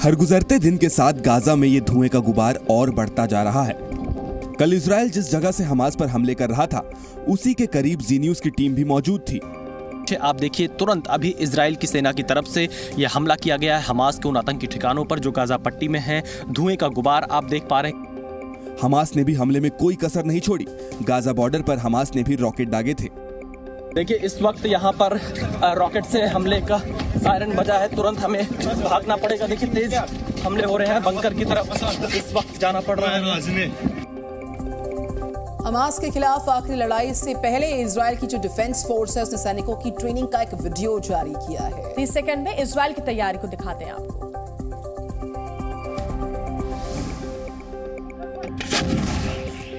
हर गुजरते दिन के साथ गाजा में ये धुएं का गुबार और बढ़ता जा रहा है। कल इजराइल जिस जगह से हमास पर हमले कर रहा था, उसी के करीब जी न्यूज की टीम भी मौजूद थी। आप देखिए, तुरंत अभी इजराइल की सेना की तरफ से यह हमला किया गया है हमास के उन आतंकी ठिकानों पर जो गाजा पट्टी में हैं। धुएं का गुबार आप देख पा रहे हैं। हमास ने भी हमले में कोई कसर नहीं छोड़ी। गाजा बॉर्डर पर हमास ने भी रॉकेट दागे थे। देखिए, इस वक्त यहाँ पर रॉकेट से हमले का सायरन बजा है। तुरंत हमें भागना पड़ेगा। देखिए, तेज हमले हो रहे हैं बंकर की तरफ। इस वक्त जाना पड़ रहा है। हमास के खिलाफ आखिरी लड़ाई से पहले इजराइल की जो डिफेंस फोर्स है उसने सैनिकों की ट्रेनिंग का एक वीडियो जारी किया है। 30 सेकंड में इजराइल की तैयारी को दिखाते हैं आपको।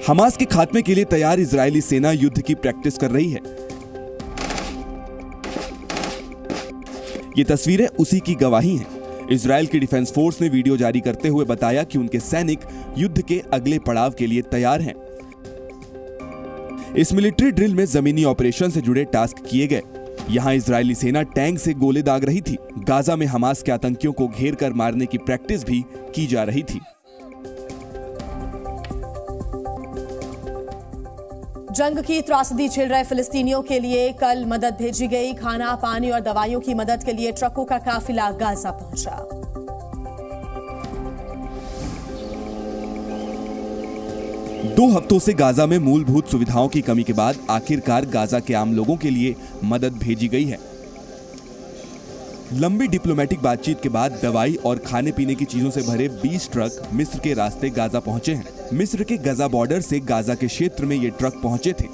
हमास के खात्मे के लिए तैयार इजरायली सेना युद्ध की प्रैक्टिस कर रही है। ये तस्वीरें उसी की गवाही हैं। इजराइल की डिफेंस फोर्स ने वीडियो जारी करते हुए बताया कि उनके सैनिक युद्ध के अगले पड़ाव के लिए तैयार हैं। इस मिलिट्री ड्रिल में जमीनी ऑपरेशन से जुड़े टास्क किए गए। यहां इजरायली सेना टैंक से गोले दाग रही थी। गाजा में हमास के आतंकियों को घेर कर मारने की प्रैक्टिस भी की जा रही थी। जंग की त्रासदी झेल रहे फिलिस्तीनियों के लिए कल मदद भेजी गई। खाना, पानी और दवाइयों की मदद के लिए ट्रकों का काफिला गाजा पहुंचा। दो हफ्तों से गाजा में मूलभूत सुविधाओं की कमी के बाद आखिरकार गाजा के आम लोगों के लिए मदद भेजी गई है। लंबी डिप्लोमेटिक बातचीत के बाद दवाई और खाने पीने की चीजों से भरे 20 ट्रक मिस्र के रास्ते गाजा पहुंचे हैं। मिस्र के गाजा बॉर्डर से गाजा के क्षेत्र में ये ट्रक पहुंचे थे।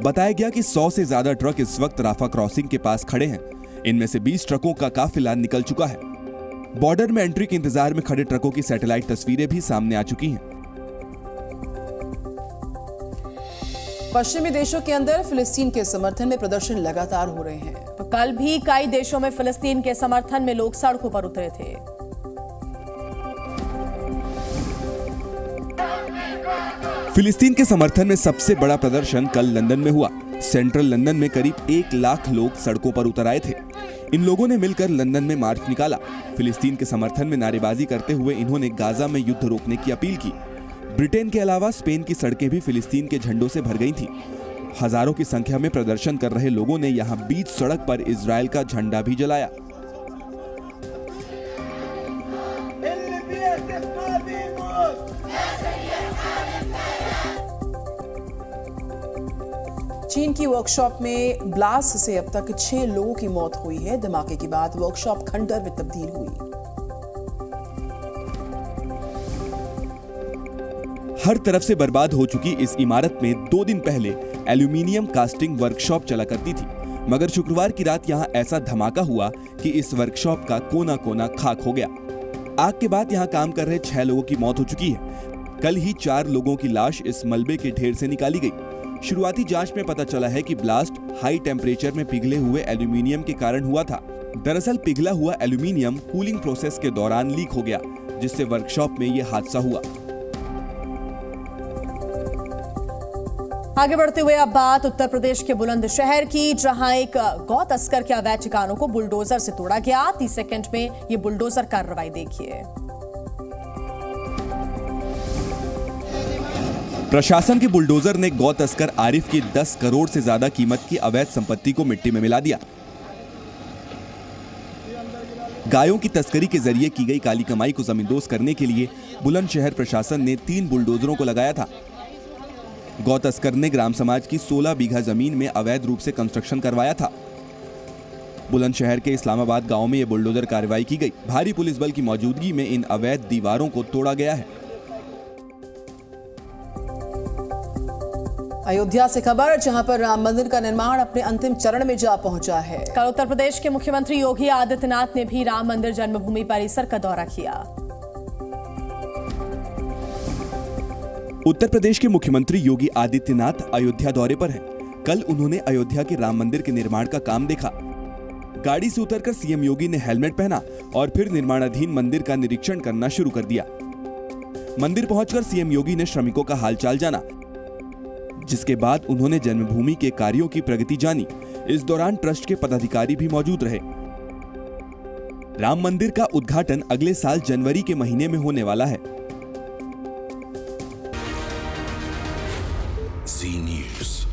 बताया गया कि 100 से ज्यादा ट्रक इस वक्त राफा क्रॉसिंग के पास खड़े हैं। इनमें से 20 ट्रकों का काफिला निकल चुका है। बॉर्डर में एंट्री के इंतजार में खड़े ट्रकों की सैटेलाइट तस्वीरें भी सामने आ चुकी हैं। पश्चिमी देशों के अंदर फिलिस्तीन के समर्थन में प्रदर्शन लगातार हो रहे हैं। तो कल भी कई देशों में फिलिस्तीन के समर्थन में लोग सड़कों पर उतरे थे। फिलिस्तीन के समर्थन में सबसे बड़ा प्रदर्शन कल लंदन में हुआ। सेंट्रल लंदन में करीब 1 लाख लोग सड़कों पर उतर आए थे। इन लोगों ने मिलकर लंदन में मार्च निकाला। फिलिस्तीन के समर्थन में नारेबाजी करते हुए इन्होंने गाजा में युद्ध रोकने की अपील की। ब्रिटेन के अलावा स्पेन की सड़कें भी फिलिस्तीन के झंडों से भर गई थीं। हजारों की संख्या में प्रदर्शन कर रहे लोगों ने यहां बीच सड़क पर इजराइल का झंडा भी जलाया। चीन की वर्कशॉप में ब्लास्ट से अब तक 6 लोगों की मौत हुई है। धमाके के बाद वर्कशॉप खंडर में तब्दील हुई। हर तरफ से बर्बाद हो चुकी इस इमारत में 2 दिन पहले एल्यूमिनियम कास्टिंग वर्कशॉप चला करती थी, मगर शुक्रवार की रात यहां ऐसा धमाका हुआ कि इस वर्कशॉप का कोना कोना खाक हो गया। आग के बाद यहां काम कर रहे 6 लोगों की मौत हो चुकी है। कल ही 4 लोगों की लाश इस मलबे के ढेर से निकाली गई। शुरुआती जांच में पता चला है कि ब्लास्ट हाई टेम्परेचर में पिघले हुए एल्यूमिनियम के कारण हुआ था। दरअसल पिघला हुआ एल्यूमिनियम कूलिंग प्रोसेस के दौरान लीक हो गया, जिससे वर्कशॉप में यह हादसा हुआ। आगे बढ़ते हुए अब बात उत्तर प्रदेश के बुलंदशहर की, जहां एक गौ तस्कर के अवैध ठिकानों को बुलडोजर से तोड़ा गया। 30 सेकंड में ये बुलडोजर कार्रवाई देखिए। प्रशासन के बुलडोजर ने गौ तस्कर आरिफ की 10 करोड़ से ज्यादा कीमत की अवैध संपत्ति को मिट्टी में मिला दिया। गायों की तस्करी के जरिए की गई काली कमाई को जमींदोज करने के लिए बुलंदशहर प्रशासन ने 3 बुलडोजरों को लगाया था। गौ तस्कर ने ग्राम समाज की 16 बीघा जमीन में अवैध रूप से कंस्ट्रक्शन करवाया था। बुलंदशहर के इस्लामाबाद गांव में यह बुलडोजर कार्रवाई की गई। भारी पुलिस बल की मौजूदगी में इन अवैध दीवारों को तोड़ा गया है। अयोध्या से खबर, जहां पर राम मंदिर का निर्माण अपने अंतिम चरण में जा पहुंचा है। कल उत्तर प्रदेश के मुख्यमंत्री योगी आदित्यनाथ ने भी राम मंदिर जन्मभूमि परिसर का दौरा किया। उत्तर प्रदेश के मुख्यमंत्री योगी आदित्यनाथ अयोध्या दौरे पर हैं। कल उन्होंने अयोध्या के राम मंदिर के निर्माण का काम देखा। गाड़ी से उतरकर सीएम योगी ने हेलमेट पहना और फिर निर्माणाधीन मंदिर का निरीक्षण करना शुरू कर दिया। मंदिर पहुंचकर सीएम योगी ने श्रमिकों का हालचाल जाना, जिसके बाद उन्होंने जन्मभूमि के कार्यों की प्रगति जानी। इस दौरान ट्रस्ट के पदाधिकारी भी मौजूद रहे। राम मंदिर का उद्घाटन अगले साल जनवरी के महीने में होने वाला है। Zee News.